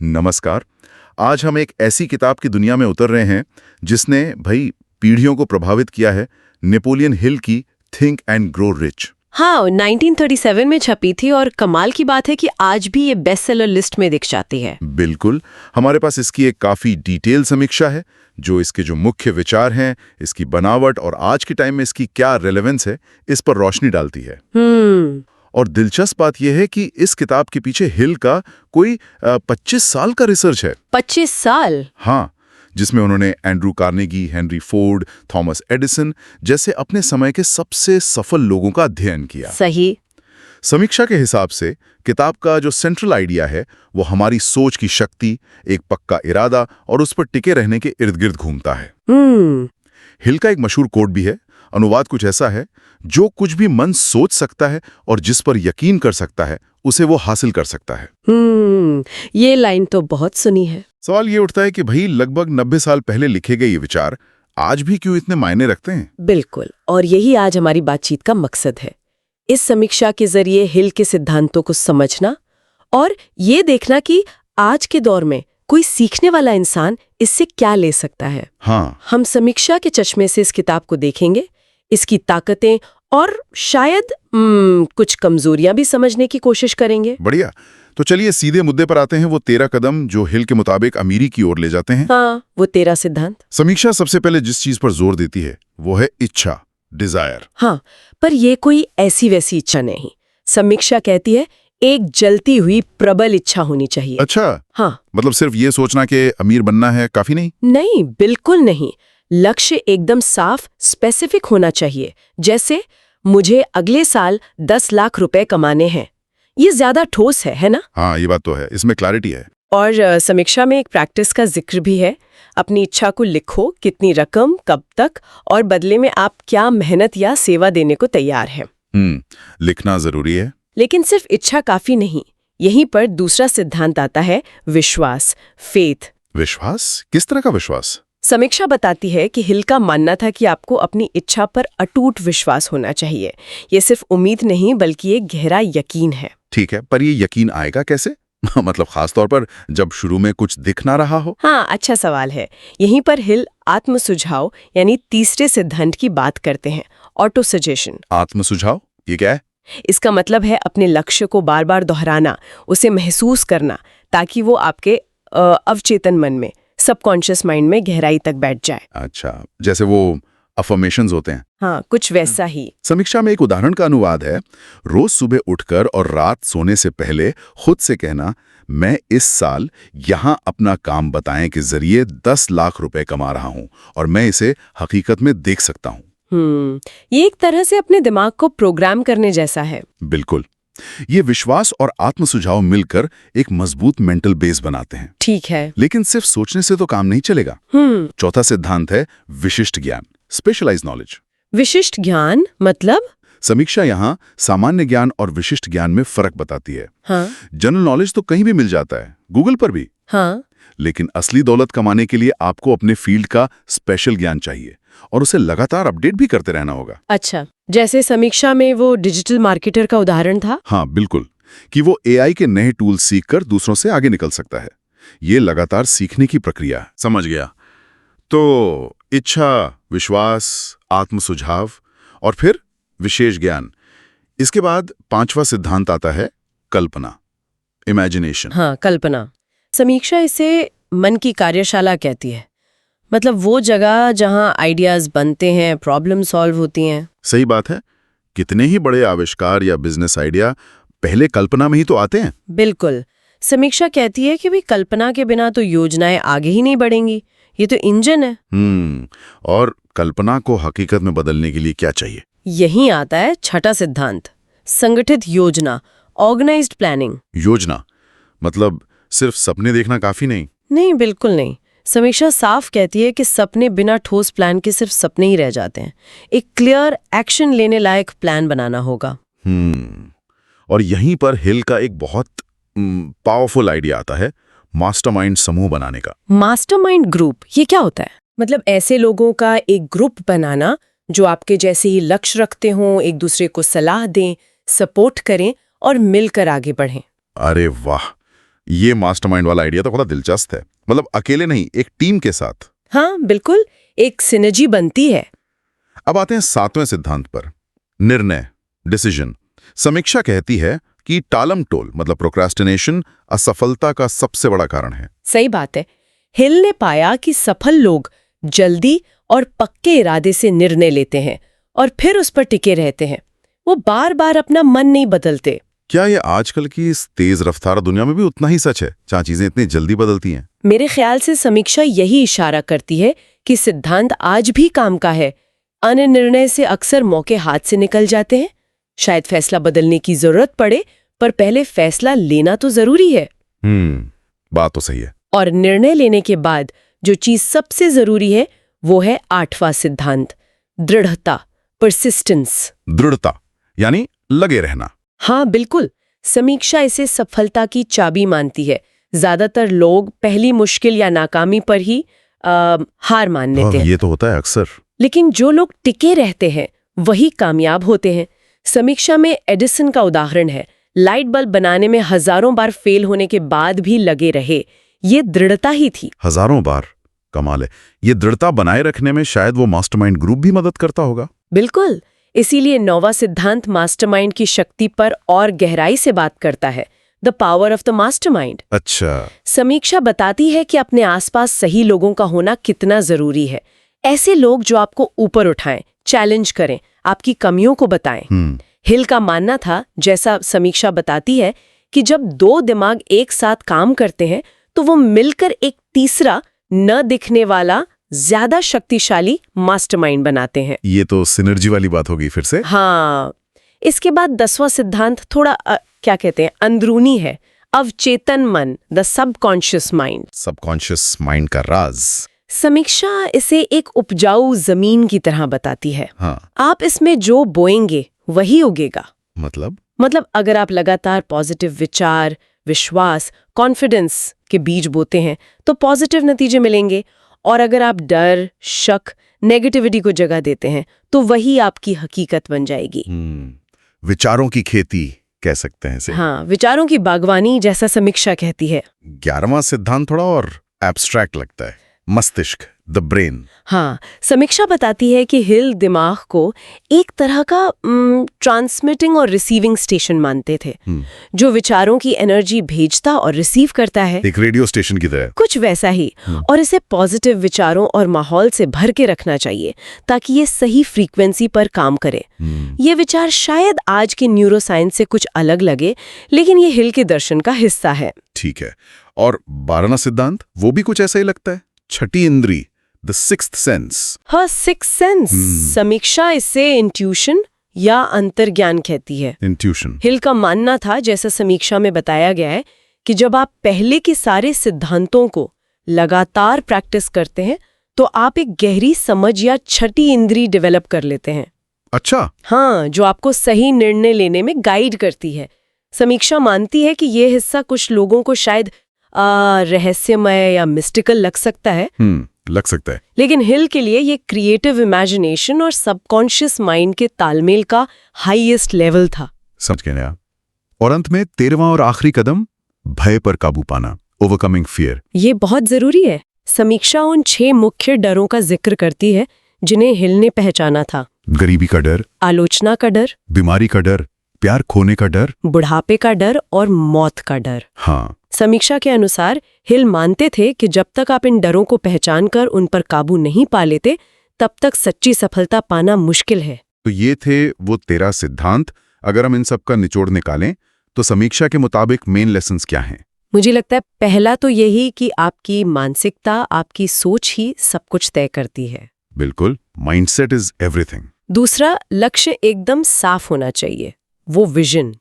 नमस्कार। आज हम एक ऐसी किताब की दुनिया में उतर रहे हैं जिसने भाई पीढ़ियों को प्रभावित किया है, नेपोलियन हिल की थिंक एंड ग्रो रिच। हाँ, 1937 में छपी थी और कमाल की बात है कि आज भी ये बेस्ट सेलर लिस्ट में दिख जाती है। बिल्कुल, हमारे पास इसकी एक काफी डिटेल समीक्षा है जो इसके जो मुख्य विचार हैं, इसकी बनावट और आज के टाइम में इसकी क्या रेलेवेंस है, इस पर रोशनी डालती है। और दिलचस्प बात यह है कि इस किताब के पीछे हिल का कोई 25 साल का रिसर्च है। 25 साल? हाँ, जिसमें उन्होंने Andrew Carnegie, Henry Ford, Thomas Edison जैसे अपने समय के सबसे सफल लोगों का अध्ययन किया। सही। समीक्षा के हिसाब से किताब का जो सेंट्रल आइडिया है वो हमारी सोच की शक्ति, एक पक्का इरादा और उस पर टिके रहने के इर्द गिर्द घूमता है। हिल का एक मशहूर कोट भी है, अनुवाद कुछ ऐसा है, जो कुछ भी मन सोच सकता है और जिस पर यकीन कर सकता है उसे वो हासिल कर सकता है। ये लाइन तो बहुत सुनी है। सवाल ये उठता है कि भाई लगभग 90 साल पहले लिखे गए ये विचार आज भी क्यों इतने मायने रखते हैं? बिल्कुल, और यही आज हमारी बातचीत का मकसद है। इस समीक्षा के जरिए हिल के सिद्धांतों को समझना और ये देखना कि आज के दौर में कोई सीखने वाला इंसान इससे क्या ले सकता है। हाँ, हम समीक्षा के चश्मे से इस किताब को देखेंगे, इसकी ताकतें और शायद कुछ कमजोरियां भी समझने की कोशिश करेंगे। बढ़िया। तो चलिए सीधे मुद्दे पर आते हैं, वो 13 कदम जो हिल के मुताबिक अमीरी की ओर ले जाते हैं। हाँ, वो 13 सिद्धांत। समीक्षा सबसे पहले जिस चीज पर जोर देती है वो है इच्छा, डिजायर। हाँ, पर ये कोई ऐसी वैसी इच्छा नहीं। समीक्षा कहती है एक जलती हुई प्रबल इच्छा होनी चाहिए। अच्छा, हाँ, मतलब सिर्फ ये सोचना कि अमीर बनना है काफी नहीं? नहीं, बिल्कुल नहीं। लक्ष्य एकदम साफ, स्पेसिफिक होना चाहिए। जैसे मुझे अगले साल 10 लाख रुपए कमाने हैं। ये ज्यादा ठोस है ना? हाँ, ये बात तो है, इसमें क्लैरिटी है। और समीक्षा में एक प्रैक्टिस का जिक्र भी है। अपनी इच्छा को लिखो, कितनी रकम, कब तक और बदले में आप क्या मेहनत या सेवा देने को तैयार हैं। लिखना जरूरी है। लेकिन सिर्फ इच्छा काफी नहीं। यहीं पर दूसरा सिद्धांत आता है, विश्वास, फेथ। विश्वास? किस तरह का विश्वास? समीक्षा बताती है कि हिल का मानना था कि आपको अपनी इच्छा पर अटूट विश्वास होना चाहिए। ये सिर्फ उम्मीद नहीं बल्कि एक गहरा यकीन है। ठीक है, पर ये यकीन आएगा कैसे? मतलब खास तौर पर जब शुरू में कुछ दिख ना रहा हो। हाँ, अच्छा सवाल है। यहीं पर हिल आत्म सुझाव यानी तीसरे सिद्धांत की बात करते हैं, ऑटो सजेशन। आत्म सुझाव ये क्या है? इसका मतलब है अपने लक्ष्य को बार बार दोहराना, उसे महसूस करना, ताकि वो आपके अवचेतन मन में, सबकॉन्शियस माइंड में गहराई तक बैठ जाए। अच्छा, जैसे वो अफर्मेशंस होते हैं। हाँ, कुछ वैसा ही। समीक्षा में एक उदाहरण का अनुवाद है, रोज सुबह उठकर और रात सोने से पहले खुद से कहना, मैं इस साल यहाँ अपना काम बताएं के जरिए 10 लाख रुपए कमा रहा हूँ और मैं इसे हकीकत में देख सकता हूँ। ये एक तरह से अपने दिमाग को प्रोग्राम करने जैसा है। बिल्कुल। ये विश्वास और आत्म सुझाव मिलकर एक मजबूत मेंटल बेस बनाते हैं। ठीक है। लेकिन सिर्फ सोचने से तो काम नहीं चलेगा। चौथा सिद्धांत है विशिष्ट ज्ञान, स्पेशलाइज नॉलेज। विशिष्ट ज्ञान मतलब? समीक्षा यहाँ सामान्य ज्ञान और विशिष्ट ज्ञान में फर्क बताती है। हाँ। जनरल नॉलेज तो कहीं भी मिल जाता है, गूगल पर भी। हाँ। लेकिन असली दौलत कमाने के लिए आपको अपने फील्ड का स्पेशल ज्ञान चाहिए और उसे लगातार अपडेट भी करते रहना होगा। अच्छा, जैसे समीक्षा में वो डिजिटल मार्केटर का उदाहरण था। हाँ बिल्कुल, कि वो एआई के नए टूल सीखकर दूसरों से आगे निकल सकता है। ये लगातार सीखने की प्रक्रिया। समझ गया। तो इच्छा, विश्वास, आत्म सुझाव और फिर विशेष ज्ञान। इसके बाद पांचवा सिद्धांत आता है कल्पना, इमेजिनेशन। हाँ, कल्पना। समीक्षा इसे मन की कार्यशाला कहती है। मतलब वो जगह जहां आइडियाज बनते हैं, प्रॉब्लम सॉल्व होती हैं। सही बात है। कितने ही बड़े आविष्कार या बिजनेस आइडिया पहले कल्पना में ही तो आते हैं। बिल्कुल। समीक्षा कहती है कि भी कल्पना के बिना तो योजनाएं आगे ही नहीं बढ़ेंगी। ये तो इंजन है। और कल्पना को हकीकत में बदलने के लिए क्या चाहिए? यहीं आता है छठा सिद्धांत, संगठित योजना, ऑर्गेनाइज्ड प्लानिंग। योजना मतलब सिर्फ सपने देखना काफी नहीं? नहीं, बिल्कुल नहीं। समीक्षा साफ कहती है कि सपने बिना ठोस प्लान के सिर्फ सपने ही रह जाते हैं। एक क्लियर एक्शन लेने लायक प्लान बनाना होगा। और यहीं पर हिल का एक बहुत पावरफुल आइडिया आता है, मास्टरमाइंड समूह बनाने का। मास्टरमाइंड ग्रुप, ये क्या होता है? मतलब ऐसे लोगों का एक ग्रुप बनाना जो आपके जैसे ही लक्ष्य रखते हों, एक दूसरे को सलाह दें, सपोर्ट करें और मिलकर आगे बढ़ें। अरे वाह, ये मास्टरमाइंड वाला आइडिया तो बड़ा दिलचस्प है। मतलब अकेले नहीं, एक टीम के साथ। हाँ बिल्कुल, एक सिनर्जी बनती है। अब आते हैं 7वें सिद्धांत पर, निर्णय, डिसीजन। समीक्षा कहती है कि टालम-टोल मतलब प्रोक्रास्टिनेशन असफलता का सबसे बड़ा कारण है। सही बात है। हिल ने पाया कि सफल लोग जल्दी और पक्के इरादे से निर्णय लेते हैं और फिर उस पर टिके रहते हैं। वो बार बार अपना मन नहीं बदलते। क्या ये आजकल की इस तेज रफ्तार दुनिया में भी उतना ही सच है, जहाँ चीजें इतनी जल्दी बदलती हैं? मेरे ख्याल से समीक्षा यही इशारा करती है कि सिद्धांत आज भी काम का है। अन्य निर्णय से अक्सर मौके हाथ से निकल जाते हैं। शायद फैसला बदलने की जरूरत पड़े, पर पहले फैसला लेना तो जरूरी है। बात तो सही है। और निर्णय लेने के बाद जो चीज सबसे जरूरी है वो है 8वां सिद्धांत, दृढ़ता, परसिस्टेंस। दृढ़ता यानी लगे रहना। हाँ बिल्कुल, समीक्षा इसे सफलता की चाबी मानती है। ज्यादातर लोग पहली मुश्किल या नाकामी पर ही हार मान लेते हैं। ये तो होता है अक्सर। लेकिन जो लोग टिके रहते हैं वही कामयाब होते हैं। समीक्षा में एडिसन का उदाहरण है। लाइट बल्ब बनाने में हजारों बार फेल होने के बाद भी लगे रहे। ये दृढ़ता ही थी। हजारों बार, कमाल है। ये दृढ़ता बनाए रखने में शायद वो मास्टरमाइंड ग्रुप भी मदद करता होगा। बिल्कुल, इसीलिए 9वां सिद्धांत मास्टरमाइंड की शक्ति पर और गहराई से बात करता है, the power of the mastermind. अच्छा। समीक्षा बताती है कि अपने आसपास सही लोगों का होना कितना जरूरी है। ऐसे लोग जो आपको ऊपर उठाएं, चैलेंज करें, आपकी कमियों को बताएं। हिल का मानना था, जैसा समीक्षा बताती है, कि जब 2 दिमाग एक साथ काम करते हैं तो वो मिलकर एक तीसरा न दिखने वाला ज्यादा शक्तिशाली मास्टरमाइंड बनाते हैं। ये तो सिनर्जी वाली बात होगी फिर से। हाँ, इसके बाद 10वां सिद्धांत थोड़ा क्या कहते हैं, अंदरूनी है। अवचेतन मन, the subconscious mind. Subconscious mind का राज। समीक्षा इसे एक उपजाऊ जमीन की तरह बताती है। हाँ। आप इसमें जो बोएंगे वही उगेगा। मतलब अगर आप लगातार पॉजिटिव विचार, विश्वास, कॉन्फिडेंस के बीज बोते हैं तो पॉजिटिव नतीजे मिलेंगे। और अगर आप डर, शक, नेगेटिविटी को जगह देते हैं तो वही आपकी हकीकत बन जाएगी। विचारों की खेती कह सकते हैं इसे। हाँ, विचारों की बागवानी, जैसा समीक्षा कहती है। 11वां सिद्धांत थोड़ा और एब्स्ट्रैक्ट लगता है, मस्तिष्क, द ब्रेन। हाँ, समीक्षा बताती है कि हिल दिमाग को एक तरह का ट्रांसमिटिंग और रिसीविंग स्टेशन मानते थे, जो विचारों की एनर्जी भेजता और रिसीव करता है। एक रेडियो स्टेशन की तरह। कुछ वैसा ही। और इसे पॉजिटिव विचारों और माहौल से भर के रखना चाहिए ताकि ये सही फ्रीक्वेंसी पर काम करे। ये विचार शायद आज के न्यूरोसाइंस से कुछ अलग लगे, लेकिन ये हिल के दर्शन का हिस्सा है। ठीक है। और 12वां सिद्धांत, वो भी कुछ ऐसा ही लगता है, छठी इंद्री, द सिक्स्थ सेंस। हाँ, सिक्स्थ सेंस। समीक्षा इसे इंट्यूशन या अंतर्ज्ञान कहती है। इंट्यूशन। हिल का मानना था, जैसा समीक्षा में बताया गया है, कि जब आप पहले के सारे सिद्धांतों को लगातार प्रैक्टिस करते हैं तो आप एक गहरी समझ या छठी इंद्री डेवलप कर लेते हैं। अच्छा। हाँ, जो आपको सही निर्णय लेने में गाइड करती है। समीक्षा मानती है कि ये हिस्सा कुछ लोगों को शायद रहस्यमय या मिस्टिकल लग सकता है। लग सकता है। लेकिन हिल के लिए ये क्रिएटिव इमेजिनेशन और सबकॉन्शियस माइंड के तालमेल का हाईएस्ट लेवल था। समझ गए आप। और अंत में 13वां और आखिरी कदम, भय पर काबू पाना, ओवरकमिंग फियर। ये बहुत जरूरी है। समीक्षा उन 6 मुख्य डरों का जिक्र करती है जिन्हें हिल ने पहचाना था। गरीबी का डर, आलोचना का डर, बीमारी का डर, प्यार खोने का डर, बुढ़ापे का डर और मौत का डर। हाँ। समीक्षा के अनुसार हिल मानते थे कि जब तक आप इन डरों को पहचान कर उन पर काबू नहीं पा लेते, तब तक सच्ची सफलता पाना मुश्किल है। तो ये थे वो 13 सिद्धांत। अगर हम इन सब का निचोड़ निकालें तो समीक्षा के मुताबिक मेन लेसन्स क्या हैं? मुझे लगता है पहला तो यही कि आपकी मानसिकता, आपकी सोच ही सब कुछ तय करती है। बिल्कुल, माइंडसेट इज एवरीथिंग। दूसरा, लक्ष्य एकदम साफ होना चाहिए, वो विजन।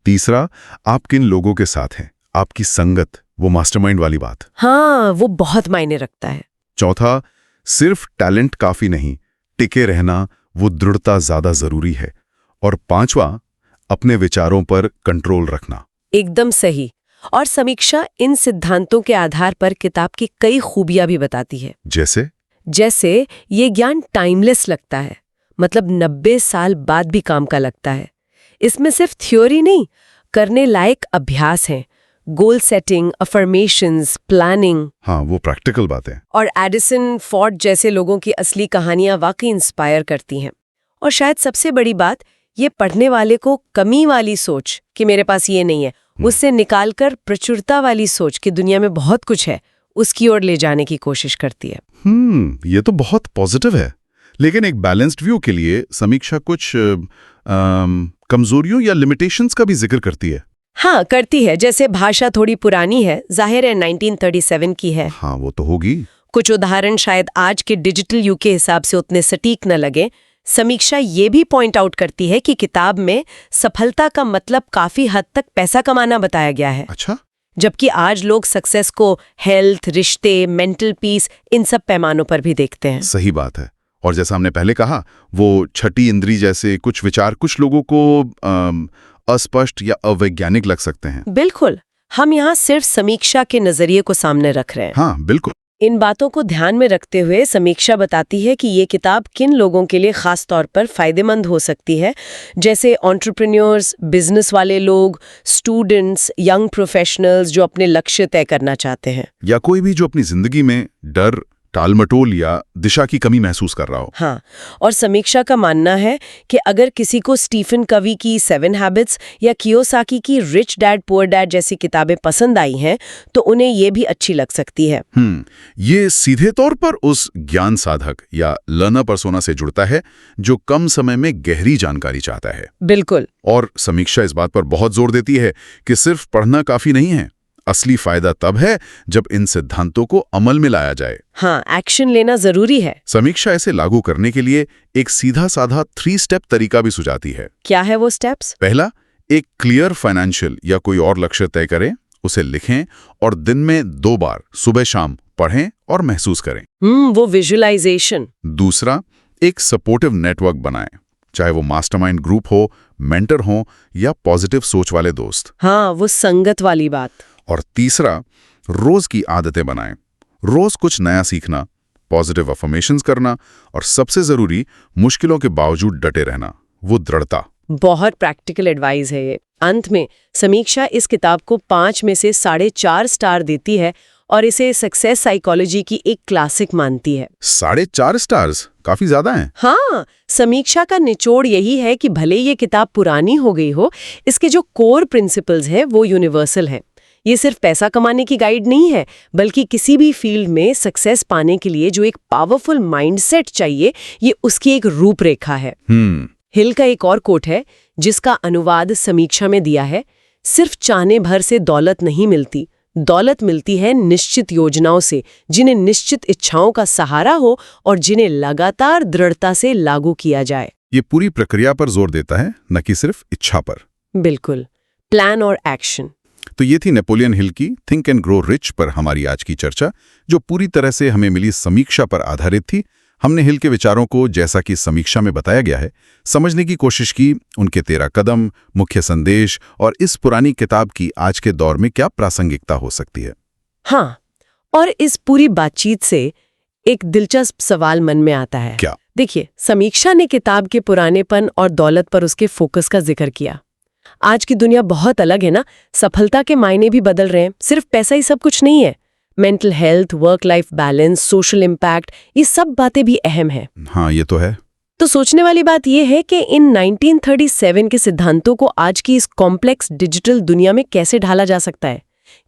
तीसरा, आप किन लोगों के साथ हैं, आपकी संगत, वो मास्टरमाइंड वाली बात। हाँ, वो बहुत मायने रखता है। चौथा, सिर्फ टैलेंट काफी नहीं, टिके रहना, वो दृढ़ता ज्यादा जरूरी है। और 5वां, अपने विचारों पर कंट्रोल रखना। एकदम सही। और समीक्षा इन सिद्धांतों के आधार पर किताब की कई खूबियां भी बताती है। जैसे ये ज्ञान टाइमलेस लगता है, मतलब 90 साल बाद भी काम का लगता है। इसमें सिर्फ थ्योरी नहीं, करने लायक अभ्यास है। Goal setting, affirmations, planning. हाँ, वो प्रैक्टिकल बातें। और एडिसन, फोर्ड जैसे लोगों की असली कहानियां वाकई इंस्पायर करती हैं। और शायद सबसे बड़ी बात, ये पढ़ने वाले को कमी वाली सोच कि मेरे पास ये नहीं है, उससे निकालकर प्रचुरता वाली सोच कि दुनिया में बहुत कुछ है, उसकी ओर ले जाने की कोशिश करती है। ये तो बहुत पॉजिटिव है। लेकिन एक बैलेंस्ड व्यू के लिए समीक्षा कुछ कमजोरियों या लिमिटेशंस का भी जिक्र करती है। हाँ, करती है। जैसे भाषा थोड़ी पुरानी है, जाहिर है 1937 की है। हाँ, वो तो होगी। कुछ उदाहरण शायद आज के डिजिटल युग के हिसाब से उतने सटीक न लगे। समीक्षा ये भी पॉइंट आउट करती है कि किताब में सफलता का मतलब काफी हद तक पैसा कमाना बताया गया है। अच्छा। जबकि आज लोग सक्सेस को हेल्थ, रिश्ते, मेंटल पीस, इन सब पैमानों पर भी देखते हैं। सही बात है। और जैसा हमने पहले कहा, वो छठी इंद्री जैसे कुछ विचार कुछ लोगों को अस्पष्ट या अवैज्ञानिक लग सकते हैं। बिल्कुल। हम यहाँ सिर्फ समीक्षा के नजरिए को सामने रख रहे हैं। हाँ, बिल्कुल। इन बातों को ध्यान में रखते हुए समीक्षा बताती है कि ये किताब किन लोगों के लिए खास तौर पर फायदेमंद हो सकती है, जैसे एंटरप्रेन्योर्स, बिजनेस वाले लोग, स्टूडेंट्स, यंग प्रोफेशनल्स जो अपने लक्ष्य तय करना चाहते हैं, या कोई भी जो अपनी जिंदगी में डर, टालमटोल या दिशा की कमी महसूस कर रहा हो। हाँ, और समीक्षा का मानना है कि अगर किसी को स्टीफन कवी की 7 हैबिट्स या कियोसाकी की रिच डैड पुअर डैड जैसी किताबें पसंद आई हैं, तो उन्हें ये भी अच्छी लग सकती है। ये सीधे तौर पर उस ज्ञान साधक या लर्नर पर्सोना से जुड़ता है जो कम समय में गहरी जानकारी चाहता है। बिल्कुल। और समीक्षा इस बात पर बहुत जोर देती है कि सिर्फ पढ़ना काफी नहीं है। असली फायदा तब है जब इन सिद्धांतों को अमल में लाया जाए। हाँ, एक्शन लेना जरूरी है। समीक्षा इसे लागू करने के लिए एक सीधा साधा 3 स्टेप तरीका भी सुझाती है। क्या है वो स्टेप्स? पहला, एक क्लियर फाइनेंशियल या कोई और लक्ष्य तय करें, उसे लिखें और दिन में 2 बार सुबह शाम पढ़ें और महसूस करें। वो विजुअलाइजेशन। दूसरा, एक सपोर्टिव नेटवर्क बनाएं, चाहे वो मास्टरमाइंड ग्रुप हो, मेंटर हो या पॉजिटिव सोच वाले दोस्त। हाँ, वो संगत वाली बात। और तीसरा, रोज की आदतें बनाएं। रोज कुछ नया सीखना, पॉजिटिव अफर्मेशंस करना और सबसे जरूरी, मुश्किलों के बावजूद डटे रहना, वो दृढ़ता। बहुत प्रैक्टिकल एडवाइस है ये। अंत में समीक्षा इस किताब को 5 में से 4.5 स्टार देती है और इसे सक्सेस साइकोलॉजी की एक क्लासिक मानती है। 4.5 स्टार्स काफी ज्यादा हैं। हाँ, समीक्षा का निचोड़ यही है कि भले ये किताब पुरानी हो गई हो, इसके जो कोर प्रिंसिपल्स हैं वो यूनिवर्सल हैं। ये सिर्फ पैसा कमाने की गाइड नहीं है, बल्कि किसी भी फील्ड में सक्सेस पाने के लिए जो एक पावरफुल माइंडसेट चाहिए, ये उसकी एक रूपरेखा है। हिल का एक और कोट है जिसका अनुवाद समीक्षा में दिया है, सिर्फ चाहने भर से दौलत नहीं मिलती, दौलत मिलती है निश्चित योजनाओं से, जिन्हें निश्चित इच्छाओं का सहारा हो और जिन्हें लगातार दृढ़ता से लागू किया जाए। ये पूरी प्रक्रिया पर जोर देता है, न कि सिर्फ इच्छा पर। बिल्कुल, प्लान और एक्शन। तो ये थी नेपोलियन हिल की थिंक एंड ग्रो रिच पर हमारी आज की चर्चा, जो पूरी तरह से हमें मिली समीक्षा पर आधारित थी। हमने हिल के विचारों को, जैसा कि समीक्षा में बताया गया है, समझने की कोशिश की, उनके 13 कदम, मुख्य संदेश और इस पुरानी किताब की आज के दौर में क्या प्रासंगिकता हो सकती है। हाँ, और इस पूरी बातचीत से एक दिलचस्प सवाल मन में आता है। क्या? देखिए, समीक्षा ने किताब के पुरानेपन और दौलत पर उसके फोकस का जिक्र किया। आज की दुनिया बहुत अलग है ना, सफलता के मायने भी बदल रहे हैं, सिर्फ पैसा ही सब कुछ नहीं है। Mental health, work life balance, social impact, ये सब बातें भी अहम है। हाँ, ये तो है। तो सोचने वाली बात यह है कि इन 1937 के सिद्धांतों को आज की इस कॉम्प्लेक्स डिजिटल दुनिया में कैसे ढाला जा सकता है।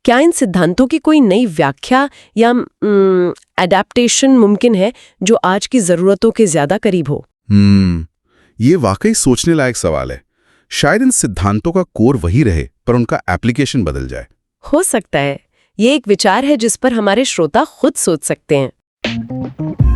क्या इन सिद्धांतों की कोई नई व्याख्या या एडेप्टेशन मुमकिन है जो आज की जरूरतों के ज्यादा करीब हो? ये वाकई सोचने लायक सवाल है। शायद इन सिद्धांतों का कोर वही रहे, पर उनका एप्लीकेशन बदल जाए। हो सकता है। ये एक विचार है जिस पर हमारे श्रोता खुद सोच सकते हैं।